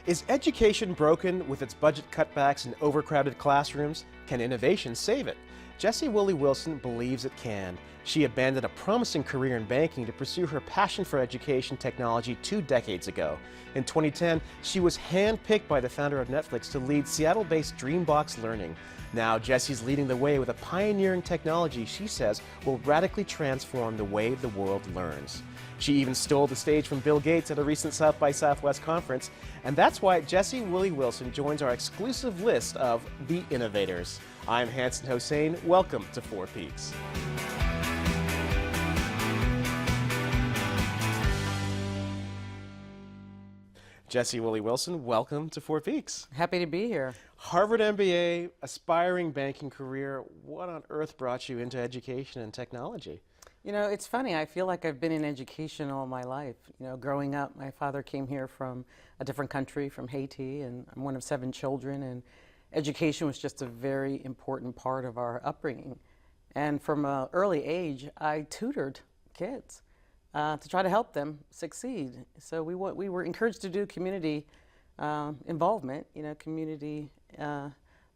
Is education broken with its budget cutbacks and overcrowded classrooms? Can innovation save it? Jessie Woolley-Wilson believes it can. She abandoned a promising career in banking to pursue her passion for education technology 2 decades ago. In 2010, she was handpicked by the founder of Netflix to lead Seattle-based Dreambox Learning. Now, Jessie's leading the way with a pioneering technology she says will radically transform the way the world learns. She even stole the stage from Bill Gates at a recent South by Southwest conference, and that's why Jessie Woolley-Wilson joins our exclusive list of the Innovators. I'm Hanson Hossein. Welcome to Four Peaks. Jessie Woolley-Wilson, welcome to Four Peaks. Happy to be here. Harvard MBA, aspiring banking career. What on earth brought you into education and technology? You know, it's funny. I feel like I've been in education all my life. You know, growing up, my father came here from a different country, from Haiti, and I'm one of 7 children, and education was just a very important part of our upbringing. And from an early age, I tutored kids to try to help them succeed. So we were encouraged to do community involvement, you know, community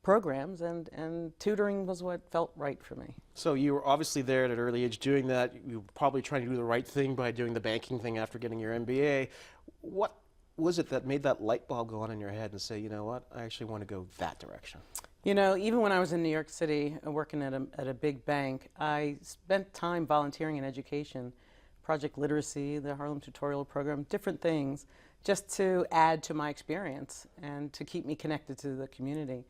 programs, and tutoring was what felt right for me. So you were obviously there at an early age doing that. You were probably trying to do the right thing by doing the banking thing after getting your MBA. What was it that made that light bulb go on in your head and say, you know what, I actually want to go that direction? You know, even when I was in New York City working at a big bank, I spent time volunteering in education, project literacy, the Harlem Tutorial Program, different things, just to add to my experience and to keep me connected to the community.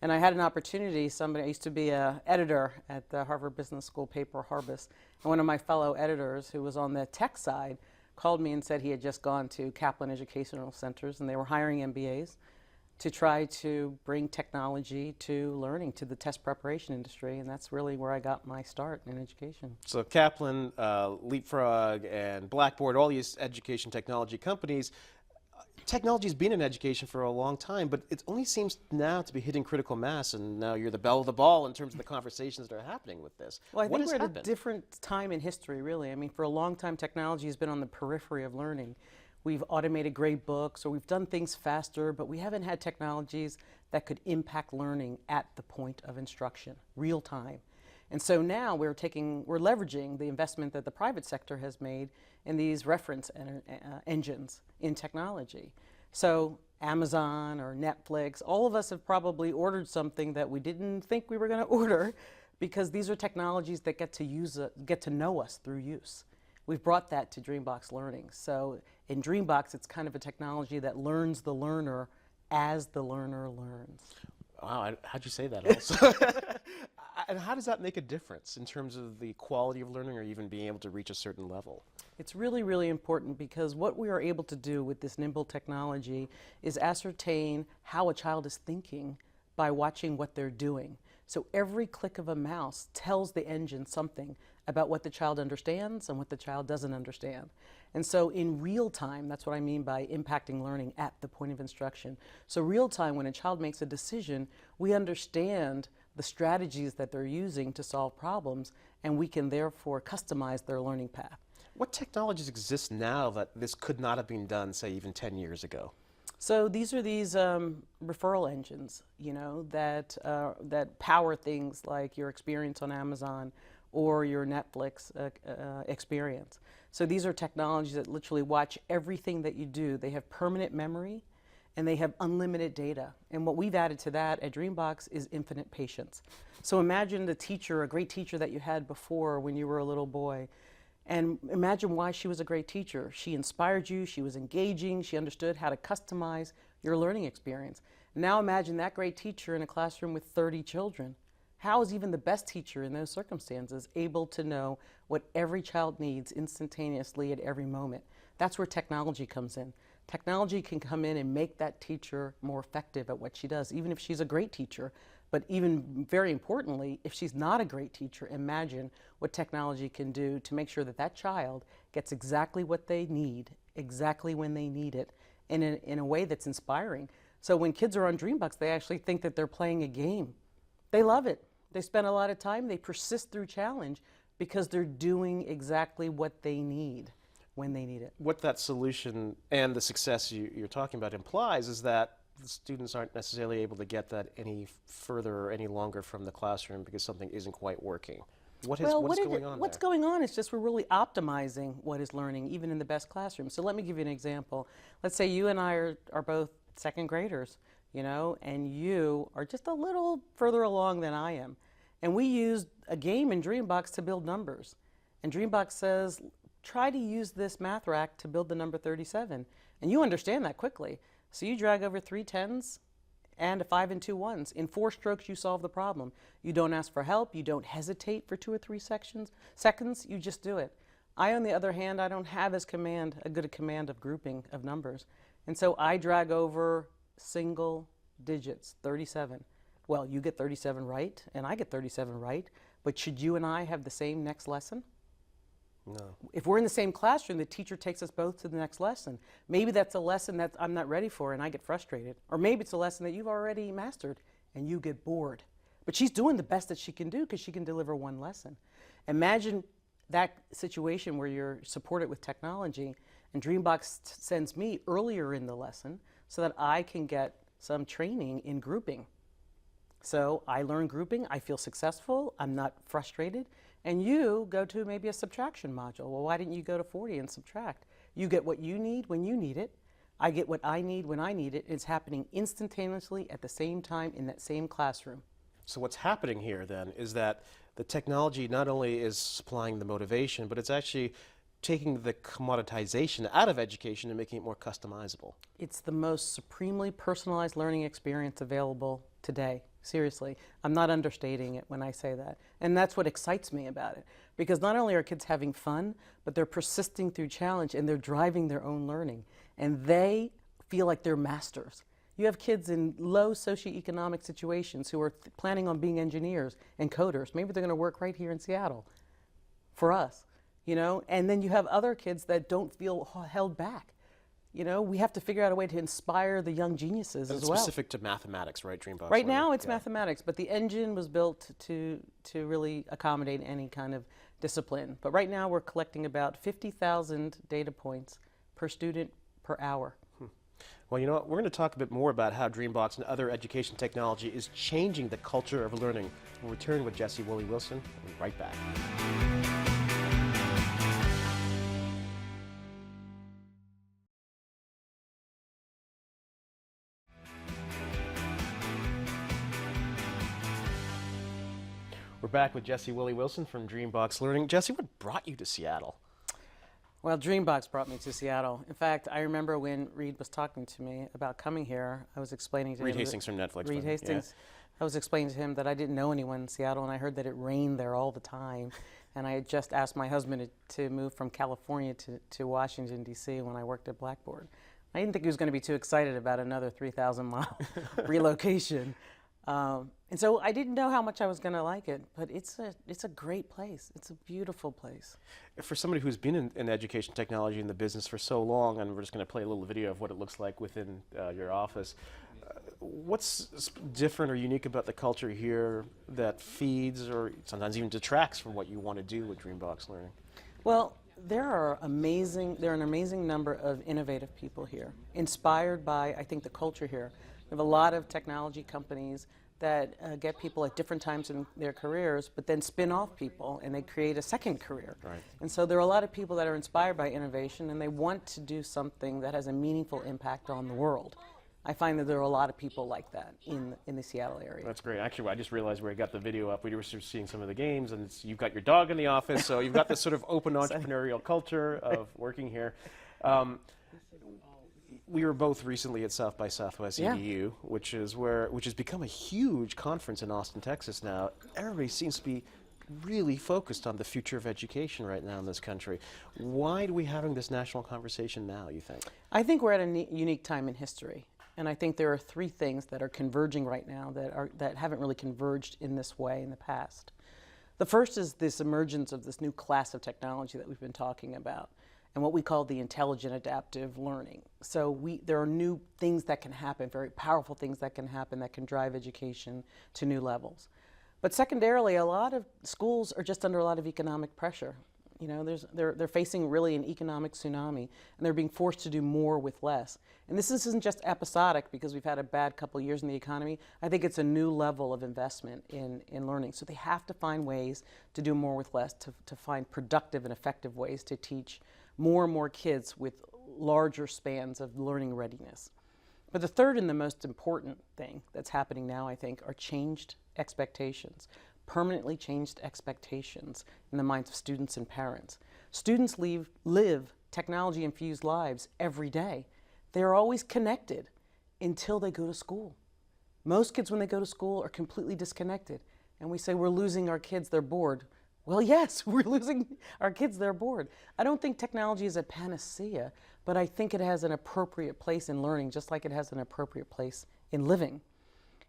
And I had an opportunity, I used to be an editor at the Harvard Business School paper Harvest, and one of my fellow editors who was on the tech side called me and said he had just gone to Kaplan Educational Centers and they were hiring MBAs to try to bring technology to learning, to the test preparation industry, and that's really where I got my start in education. So Kaplan, Leapfrog, and Blackboard, all these education technology companies, technology's been in education for a long time, but it only seems now to be hitting critical mass, and now you're the belle of the ball in terms of the conversations that are happening with this. Well, I think we're at a different time in history, really. I mean, for a long time, technology has been on the periphery of learning. We've automated grade books, or we've done things faster, but we haven't had technologies that could impact learning at the point of instruction, real time. And so now we're leveraging the investment that the private sector has made in these reference engines in technology. So Amazon or Netflix, all of us have probably ordered something that we didn't think we were going to order, because these are technologies that get to know us through use. We've brought that to Dreambox Learning. So in Dreambox, it's kind of a technology that learns the learner as the learner learns. Wow, how'd you say that also? And how does that make a difference in terms of the quality of learning or even being able to reach a certain level? It's really, really important, because what we are able to do with this nimble technology is ascertain how a child is thinking by watching what they're doing. So every click of a mouse tells the engine something about what the child understands and what the child doesn't understand. And so in real time, that's what I mean by impacting learning at the point of instruction. So real time, when a child makes a decision, we understand the strategies that they're using to solve problems, and we can therefore customize their learning path. What technologies exist now that this could not have been done, say, even 10 years ago? So these are these referral engines, you know, that power things like your experience on Amazon or your Netflix experience. So these are technologies that literally watch everything that you do. They have permanent memory, and they have unlimited data. And what we've added to that at Dreambox is infinite patience. So imagine the teacher, a great teacher that you had before when you were a little boy, and imagine why she was a great teacher. She inspired you, she was engaging, she understood how to customize your learning experience. Now imagine that great teacher in a classroom with 30 children. How is even the best teacher in those circumstances able to know what every child needs instantaneously at every moment? That's where technology comes in. Technology can come in and make that teacher more effective at what she does, even if she's a great teacher. But even very importantly, if she's not a great teacher, imagine what technology can do to make sure that that child gets exactly what they need, exactly when they need it, in a way that's inspiring. So when kids are on Dreambox, they actually think that they're playing a game. They love it. They spend a lot of time, they persist through challenge because they're doing exactly what they need. when they need it. What that solution and the success you're talking about implies is that the students aren't necessarily able to get that any further or any longer from the classroom because something isn't quite working. What's going on What's there? going on is just we're really optimizing what is learning, even in the best classroom. So let me give you an example. Let's say you and I are both second graders, you know, and you are just a little further along than I am. And we used a game in Dreambox to build numbers. And Dreambox says, try to use this math rack to build the number 37. And you understand that quickly. So you drag over 3 10s and a 5 and 2 1s. In 4 strokes, you solve the problem. You don't ask for help. You don't hesitate for 2 or 3 seconds. You just do it. I, on the other hand, I don't have as a good command of grouping of numbers. And so I drag over single digits, 37. Well, you get 37 right, and I get 37 right. But should you and I have the same next lesson? No. If we're in the same classroom, the teacher takes us both to the next lesson. Maybe that's a lesson that I'm not ready for and I get frustrated. Or maybe it's a lesson that you've already mastered and you get bored. But she's doing the best that she can do because she can deliver one lesson. Imagine that situation where you're supported with technology and Dreambox sends me earlier in the lesson so that I can get some training in grouping. So I learn grouping, I feel successful, I'm not frustrated. And you go to maybe a subtraction module. Well, why didn't you go to 40 and subtract? You get what you need when you need it. I get what I need when I need it. It's happening instantaneously at the same time in that same classroom. So what's happening here then is that the technology not only is supplying the motivation, but it's actually taking the commoditization out of education and making it more customizable. It's the most supremely personalized learning experience available today. Seriously, I'm not understating it when I say that. And that's what excites me about it. Because not only are kids having fun, but they're persisting through challenge and they're driving their own learning. And they feel like they're masters. You have kids in low socioeconomic situations who are planning on being engineers and coders. Maybe they're going to work right here in Seattle for us, you know? And then you have other kids that don't feel held back. You know, we have to figure out a way to inspire the young geniuses as well. It's specific to mathematics, right, Dreambox? Right now it's mathematics, but the engine was built to really accommodate any kind of discipline. But right now we're collecting about 50,000 data points per student per hour. Well, you know what? We're going to talk a bit more about how Dreambox and other education technology is changing the culture of learning. We'll return with Jessie Woolley-Wilson. We'll be right back. We're back with Jessie Woolley-Wilson from Dreambox Learning. Jessie, what brought you to Seattle? Well, Dreambox brought me to Seattle. In fact, I remember when Reed was talking to me about coming here, I was explaining to him. Reed Hastings from Netflix. Reed Hastings. Yeah. I was explaining to him that I didn't know anyone in Seattle, and I heard that it rained there all the time. And I had just asked my husband to move from California to Washington, D.C. when I worked at Blackboard. I didn't think he was going to be too excited about another 3,000-mile relocation. And so I didn't know how much I was going to like it, but it's a great place. It's a beautiful place. For somebody who's been in education technology in the business for so long, and we're just going to play a little video of what it looks like within your office, what's different or unique about the culture here that feeds or sometimes even detracts from what you want to do with Dreambox Learning? Well, there are an amazing number of innovative people here, inspired by, I think, the culture here. We have a lot of technology companies that get people at different times in their careers, but then spin off people and they create a second career. Right. And so there are a lot of people that are inspired by innovation and they want to do something that has a meaningful impact on the world. I find that there are a lot of people like that in the Seattle area. That's great. Actually, I just realized where I got the video up. We were sort of seeing some of the games, and you've got your dog in the office, so you've got this sort of open entrepreneurial culture of working here. We were both recently at South by Southwest EDU, which has become a huge conference in Austin, Texas now. Everybody seems to be really focused on the future of education right now in this country. Why are we having this national conversation now, you think? I think we're at a unique time in history. And I think there are 3 things that are converging right now that haven't really converged in this way in the past. The first is this emergence of this new class of technology that we've been talking about, and what we call the intelligent adaptive learning. So there are new things that can happen, very powerful things that can happen that can drive education to new levels. But secondarily, a lot of schools are just under a lot of economic pressure. You know, they're facing really an economic tsunami, and they're being forced to do more with less. And this isn't just episodic because we've had a bad couple of years in the economy. I think it's a new level of investment in learning. So they have to find ways to do more with less, to find productive and effective ways to teach more and more kids with larger spans of learning readiness. But the third and the most important thing that's happening now, I think, are changed expectations. Permanently changed expectations in the minds of students and parents. Students live technology-infused lives every day. They're always connected until they go to school. Most kids, when they go to school, are completely disconnected. And we say, we're losing our kids, they're bored. Well, yes, we're losing our kids, they're bored. I don't think technology is a panacea, but I think it has an appropriate place in learning, just like it has an appropriate place in living.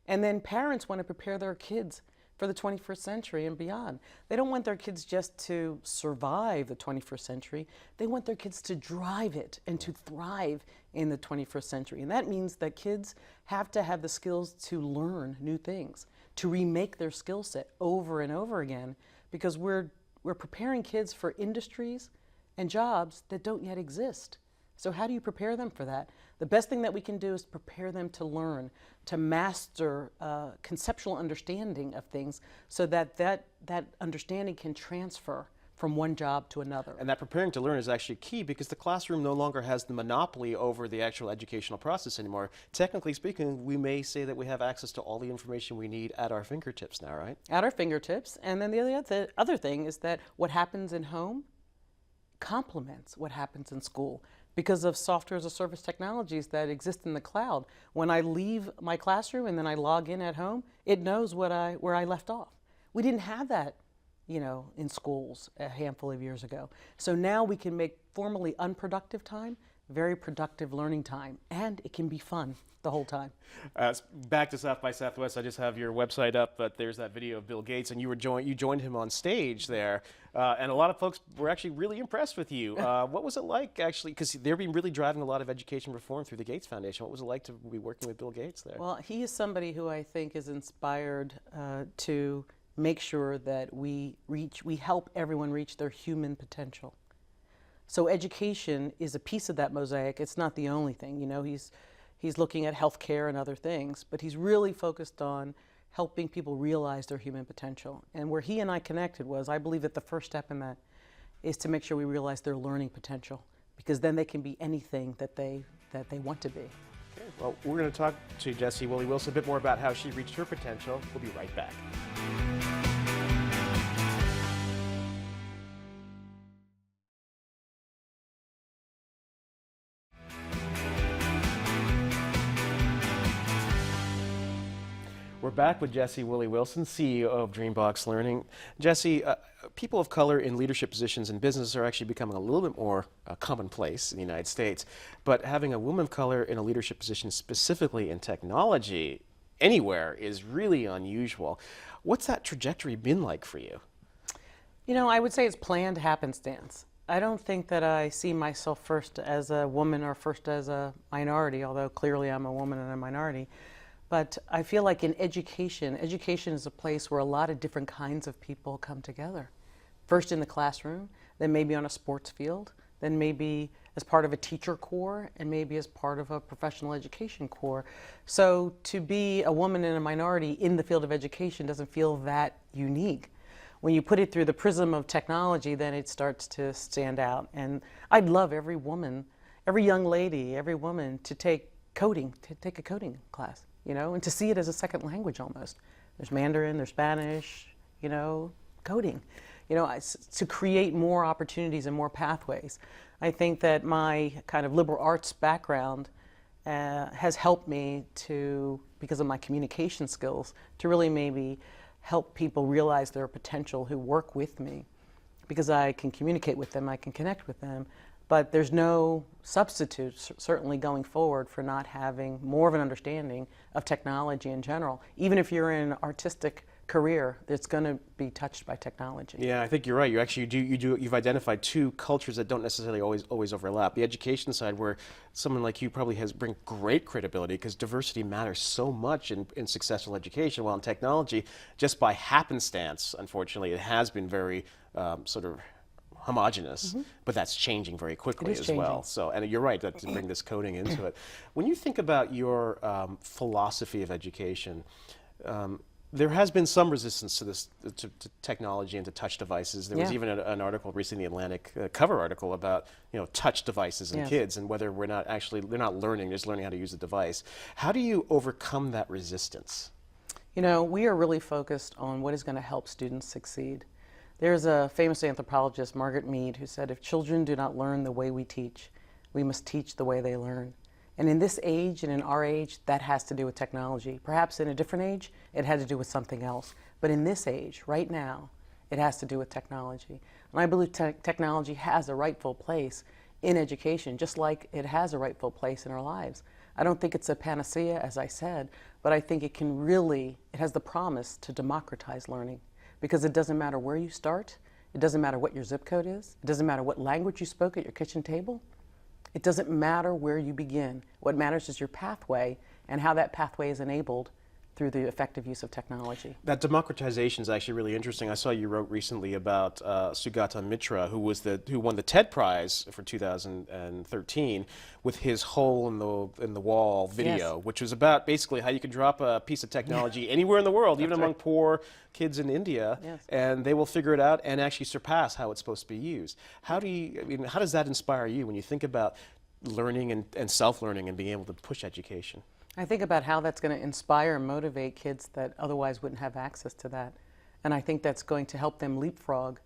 And then parents want to prepare their kids for the 21st century and beyond. They don't want their kids just to survive the 21st century. They want their kids to drive it and to thrive in the 21st century. And that means that kids have to have the skills to learn new things, to remake their skill set over and over again, because we're preparing kids for industries and jobs that don't yet exist. So how do you prepare them for that? The best thing that we can do is prepare them to learn, to master conceptual understanding of things so that that understanding can transfer from one job to another. And that preparing to learn is actually key because the classroom no longer has the monopoly over the actual educational process anymore. Technically speaking, we may say that we have access to all the information we need at our fingertips now, right? At our fingertips. And then the other thing is that what happens in home complements what happens in school, because of software as a service technologies that exist in the cloud. When I leave my classroom and then I log in at home, it knows where I left off. We didn't have that, you know, in schools a handful of years ago. So now we can make formerly unproductive time very productive learning time, and it can be fun the whole time. Back to South by Southwest, I just have your website up, but there's that video of Bill Gates, and you joined him on stage there, and a lot of folks were actually really impressed with you. What was it like, actually, because they've been really driving a lot of education reform through the Gates Foundation. What was it like to be working with Bill Gates there? Well, he is somebody who I think is inspired to make sure that we help everyone reach their human potential. So education is a piece of that mosaic. It's not the only thing. You know, he's looking at healthcare and other things, but he's really focused on helping people realize their human potential. And where he and I connected was, I believe that the first step in that is to make sure we realize their learning potential, because then they can be anything that they want to be. Okay. Well, we're going to talk to Jessie Woolley-Wilson a bit more about how she reached her potential. We'll be right back. We're back with Jessie Woolley-Wilson, CEO of Dreambox Learning. Jessie, people of color in leadership positions in business are actually becoming a little bit more commonplace in the United States, but having a woman of color in a leadership position, specifically in technology, anywhere, is really unusual. What's that trajectory been like for you? You know, I would say it's planned happenstance. I don't think that I see myself first as a woman or first as a minority, although clearly I'm a woman and a minority. But I feel like in education is a place where a lot of different kinds of people come together. First in the classroom, then maybe on a sports field, then maybe as part of a teacher corps, and maybe as part of a professional education corps. So to be a woman and a minority in the field of education doesn't feel that unique. When you put it through the prism of technology, then it starts to stand out. And I'd love every woman, every young lady, every woman to take a coding class. You know, and to see it as a second language almost. There's Mandarin, there's Spanish, you know, coding. You know, to create more opportunities and more pathways. I think that my kind of liberal arts background has helped me to, because of my communication skills, to really maybe help people realize their potential who work with me. Because I can communicate with them, I can connect with them. But there's no substitute, certainly going forward, for not having more of an understanding of technology in general. Even if you're in an artistic career, it's going to be touched by technology. Yeah, I think you're right. You've identified two cultures that don't necessarily always overlap. The education side, where someone like you probably brings great credibility because diversity matters so much in successful education, while in technology, just by happenstance, unfortunately, it has been very sort of homogenous, but that's changing very quickly as well. So, and you're right, that to bring this coding into it. When you think about your philosophy of education, there has been some resistance to this, to technology and to touch devices. There was even an article recently in the Atlantic, cover article about, you know, touch devices and kids, and whether we're not actually, they're not learning, they're just learning how to use the device. How do you overcome that resistance? You know, we are really focused on what is going to help students succeed. There's a famous anthropologist, Margaret Mead, who said, if children do not learn the way we teach, we must teach the way they learn. And in this age and in our age, that has to do with technology. Perhaps in a different age, it had to do with something else. But in this age, right now, it has to do with technology. And I believe technology has a rightful place in education, just like it has a rightful place in our lives. I don't think it's a panacea, as I said, but I think it can really, it has the promise to democratize learning. Because it doesn't matter where you start, it doesn't matter what your zip code is, it doesn't matter what language you spoke at your kitchen table. It doesn't matter where you begin. What matters is your pathway and how that pathway is enabled through the effective use of technology. That democratization is actually really interesting. I saw you wrote recently about Sugata Mitra, who won the TED Prize for 2013 with his hole in the wall video, which was about basically how you can drop a piece of technology anywhere in the world, even among poor kids in India, and they will figure it out and actually surpass how it's supposed to be used. How do you, I mean, how does that inspire you when you think about learning and self-learning and being able to push education? I think about how that's going to inspire and motivate kids that otherwise wouldn't have access to that. And I think that's going to help them leapfrog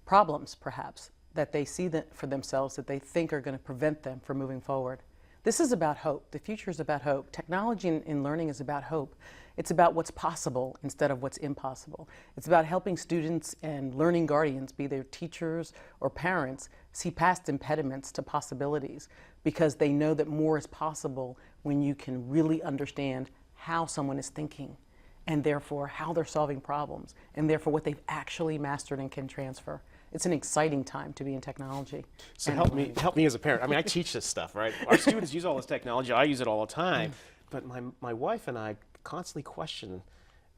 problems, perhaps, that they see that for themselves that they think are going to prevent them from moving forward. This is about hope. The future is about hope. Technology in learning is about hope. It's about what's possible instead of what's impossible. It's about helping students and learning guardians, be they teachers or parents, see past impediments to possibilities, because they know that more is possible when you can really understand how someone is thinking, and therefore how they're solving problems, and therefore what they've actually mastered and can transfer. It's an exciting time to be in technology. So help me as a parent. I mean, I teach this stuff, right? Our students use all this technology. I use it all the time. But my wife and I constantly question,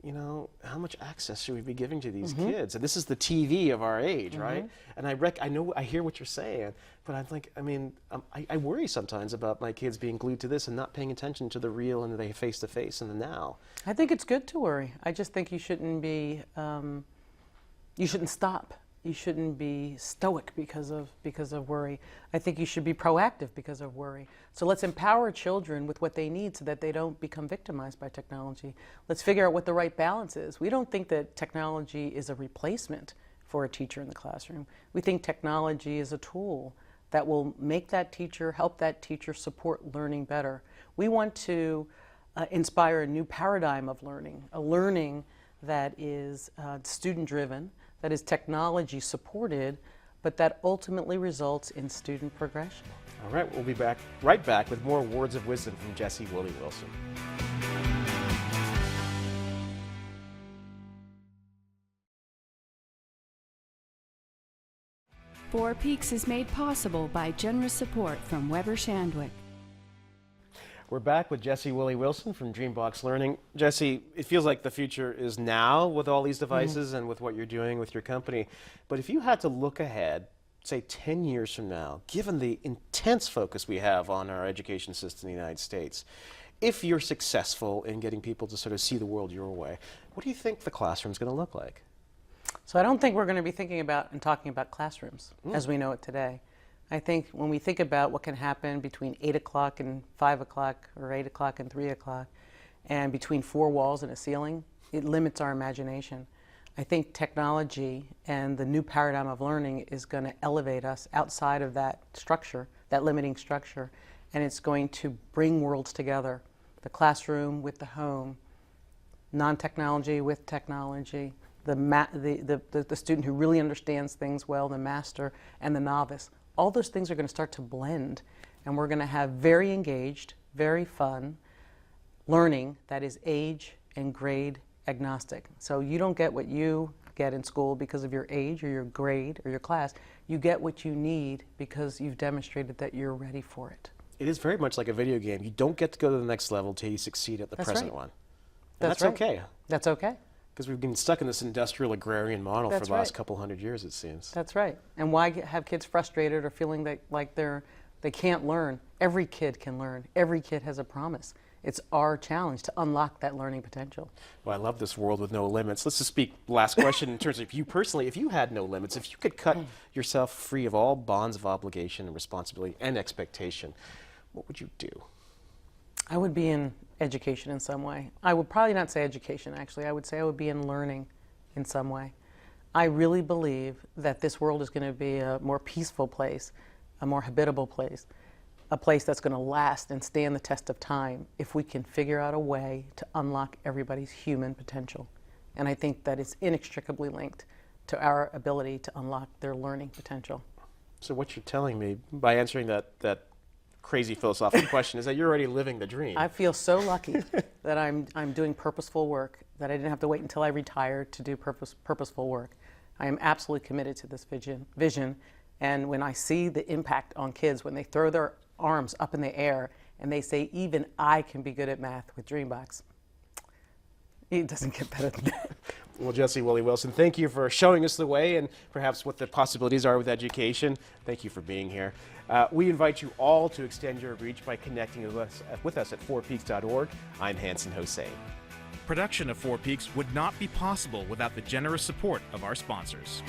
you know, how much access should we be giving to these kids? And this is the TV of our age, right? And I hear what you're saying, but I'm like, I mean, I worry sometimes about my kids being glued to this and not paying attention to the real and the face-to-face and the now. I think it's good to worry. I just think you shouldn't be, you shouldn't stop. You shouldn't be stoic because of worry. I think you should be proactive because of worry. So let's empower children with what they need so that they don't become victimized by technology. Let's figure out what the right balance is. We don't think that technology is a replacement for a teacher in the classroom. We think technology is a tool that will make that teacher, help that teacher support learning better. We want to inspire a new paradigm of learning, a learning that is student-driven, that is technology supported, but that ultimately results in student progression. All right, we'll be right back with more words of wisdom from Jessie Woolley-Wilson. Four Peaks is made possible by generous support from Weber Shandwick. We're back with Jessie Woolley-Wilson from Dreambox Learning. Jessie, it feels like the future is now with all these devices and with what you're doing with your company. But if you had to look ahead, say 10 years from now, given the intense focus we have on our education system in the United States, if you're successful in getting people to sort of see the world your way, what do you think the classroom's going to look like? So I don't think we're going to be thinking about and talking about classrooms as we know it today. I think when we think about what can happen between 8 o'clock and 5 o'clock or 8 o'clock and 3 o'clock and between four walls and a ceiling, it limits our imagination. I think technology and the new paradigm of learning is going to elevate us outside of that structure, that limiting structure, and it's going to bring worlds together. The classroom with the home, non-technology with technology, the student who really understands things well, the master, and the novice. All those things are going to start to blend, and we're going to have very engaged, very fun learning that is age and grade agnostic. So you don't get what you get in school because of your age or your grade or your class. You get what you need because you've demonstrated that you're ready for it. It is very much like a video game. You don't get to go to the next level till you succeed at the present one. And that's right. okay. That's okay. Because we've been stuck in this industrial agrarian model for That's the last right. couple hundred years, it seems. That's right. And why have kids frustrated or feeling that like they can't learn? Every kid can learn. Every kid has a promise. It's our challenge to unlock that learning potential. Well, I love this world with no limits. Let's just speak, last question, in terms of you personally, if you had no limits, if you could cut yourself free of all bonds of obligation and responsibility and expectation, what would you do? I would be in education in some way. I would probably not say education, actually. I would say I would be in learning in some way. I really believe that this world is going to be a more peaceful place, a more habitable place, a place that's going to last and stand the test of time if we can figure out a way to unlock everybody's human potential. And I think that it's inextricably linked to our ability to unlock their learning potential. So what you're telling me by answering that crazy philosophical question is that you're already living the dream. I feel so lucky that I'm doing purposeful work, that I didn't have to wait until I retired to do purposeful work. I am absolutely committed to this vision. And when I see the impact on kids, when they throw their arms up in the air and they say, even I can be good at math with Dreambox, it doesn't get better than that. Well, Jessie Woolley-Wilson, thank you for showing us the way and perhaps what the possibilities are with education. Thank you for being here. We invite you all to extend your reach by connecting with us at 4peaks.org. I'm Hanson Hossein. Production of 4 Peaks would not be possible without the generous support of our sponsors.